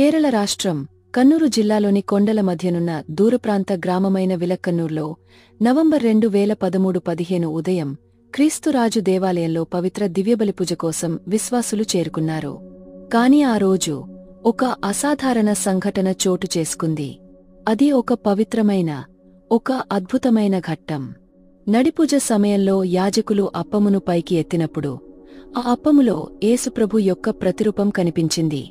కేరళ రాష్ట్రం కన్నూరు జిల్లాలోని కొండల మధ్యనున్న దూరప్రాంత గ్రామమైన విలక్కన్నూర్లో నవంబర్ 2013 ఉదయం క్రీస్తురాజు దేవాలయంలో పవిత్ర దివ్యబలిపూజ కోసం విశ్వాసులు చేరుకున్నారు. కాని ఆ రోజు ఒక అసాధారణ సంఘటన చోటు చేసుకుంది. అది ఒక పవిత్రమైన, ఒక అద్భుతమైన ఘట్టం. నడిపూజ సమయంలో యాజకులు అప్పమును పైకి ఎత్తినప్పుడు ఆ అప్పములో యేసుప్రభు యొక్క ప్రతిరూపం కనిపించింది.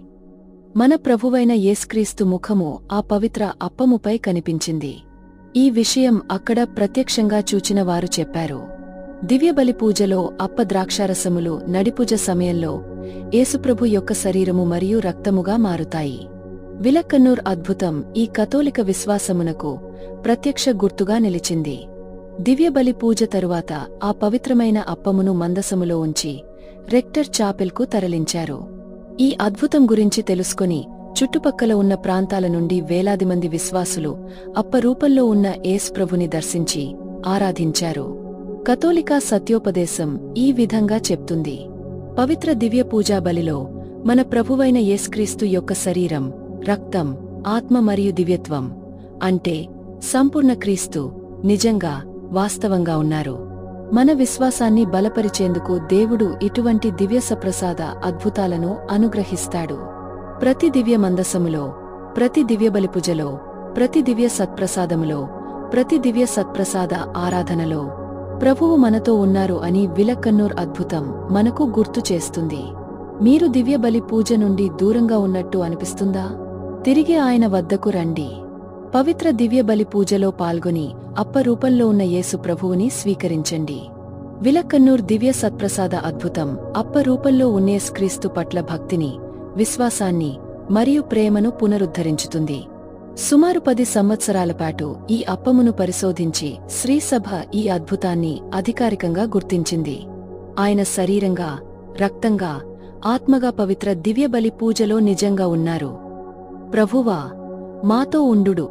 మన ప్రభువైన యేసుక్రీస్తు ముఖము ఆ పవిత్ర అప్పముపై కనిపించింది. ఈ విషయం అక్కడ ప్రత్యక్షంగా చూచిన వారు చెప్పారు. దివ్యబలి పూజలో అప్ప ద్రాక్షారసములు నడిపూజ సమయంలో యేసుప్రభు యొక్క శరీరము మరియు రక్తముగా మారుతాయి. విలక్కన్నూర్ అద్భుతం ఈ కథోలిక విశ్వాసమునకు ప్రత్యక్ష గుర్తుగా నిలిచింది. దివ్యబలి పూజ తరువాత ఆ పవిత్రమైన అప్పమును మందసములో ఉంచి రెక్టర్ చాపెల్కు తరలించారు. ఈ అద్భుతం గురించి తెలుసుకొని చుట్టుపక్కల ఉన్న ప్రాంతాల నుండి వేలాది మంది విశ్వాసులు అప్ప రూపంలో ఉన్న యేసుప్రభుని దర్శించి ఆరాధించారు. కథోలికా సత్యోపదేశం ఈ విధంగా చెప్తుంది: పవిత్ర దివ్య పూజా బలిలో మన ప్రభువైన యేసుక్రీస్తు యొక్క శరీరం, రక్తం, ఆత్మ మరియు దివ్యత్వం అంటే సంపూర్ణ క్రీస్తు నిజంగా, వాస్తవంగా ఉన్నారు. మన విశ్వాసాన్ని బలపరిచేందుకు దేవుడు ఇటువంటి దివ్య సప్రసాద అద్భుతాలను అనుగ్రహిస్తాడు. ప్రతి దివ్య మందసములో, ప్రతి దివ్యబలిపూజలో, ప్రతి దివ్య సత్ప్రసాదములో, ప్రతి దివ్య సత్ప్రసాద ఆరాధనలో ప్రభువు మనతో ఉన్నారు అని విలక్కన్నూర్ అద్భుతం మనకు గుర్తు చేస్తుంది. మీరు దివ్యబలి పూజ నుండి దూరంగా ఉన్నట్టు అనిపిస్తుందా? తిరిగి ఆయన వద్దకు రండి. పవిత్ర దివ్యబలి పూజలో పాల్గొని అప్ప రూపంలో ఉన్న యేసు ప్రభువుని స్వీకరించండి. విలక్కన్నూర్ దివ్య సత్ప్రసాద అద్భుతం అప్ప రూపంలో ఉన్న యేసుక్రీస్తు పట్ల భక్తిని, విశ్వాసాన్ని మరియు ప్రేమను పునరుద్ధరించుతుంది. సుమారు 10 సంవత్సరాల పాటు ఈ అప్పమును పరిశోధించి శ్రీసభ ఈ అద్భుతాన్ని అధికారికంగా గుర్తించింది. ఆయన శరీరంగా, రక్తంగా, ఆత్మగా పవిత్ర దివ్యబలి పూజలో నిజంగా ఉన్నారు. ప్రభువా, మాతో ఉండుడు.